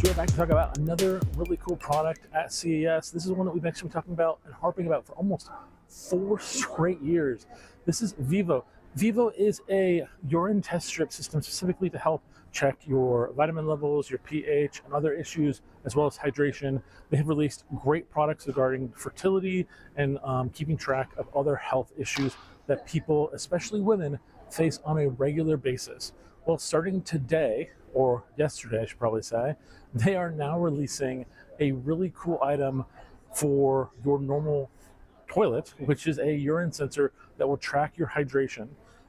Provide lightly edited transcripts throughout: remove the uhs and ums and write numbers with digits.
We're back to talk about another really cool product at CES. This is one that we've actually been talking about and harping about for almost 4 straight years. This is Vivoo. Vivoo is a urine test strip system specifically to help check your vitamin levels, your pH, and other issues, as well as hydration. They have released great products regarding fertility and keeping track of other health issues that people, especially women, face on a regular basis. Well, starting today, or yesterday I should probably say, they are now releasing a really cool item for your normal toilet, which is a urine sensor that will track your hydration.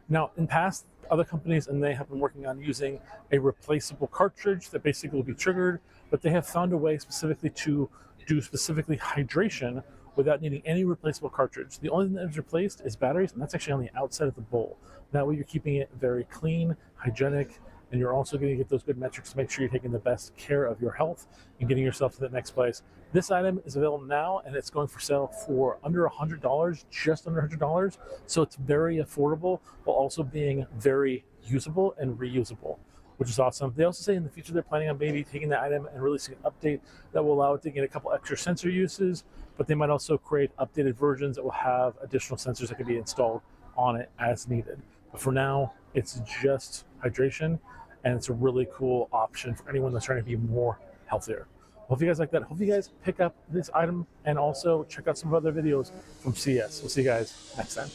Now, in past, other companies and they have been working on using a replaceable cartridge that basically will be triggered, but they have found a way specifically to do specifically hydration without needing any replaceable cartridge. The only thing that is replaced is batteries, and that's actually on the outside of the bowl. That way you're keeping it very clean, hygienic, and you're also going to get those good metrics to make sure you're taking the best care of your health and getting yourself to the next place. This item is available now, and it's going for sale for under $100, just under $100. So it's very affordable while also being very usable and reusable, which is awesome. They also say in the future they're planning on maybe taking the item and releasing an update that will allow it to get a couple extra sensor uses, but they might also create updated versions that will have additional sensors that can be installed on it as needed. But for now, it's just hydration, and it's a really cool option for anyone that's trying to be more healthier. Hope you guys like that. Hope you guys pick up this item and also check out some of other videos from CES. We'll see you guys next time.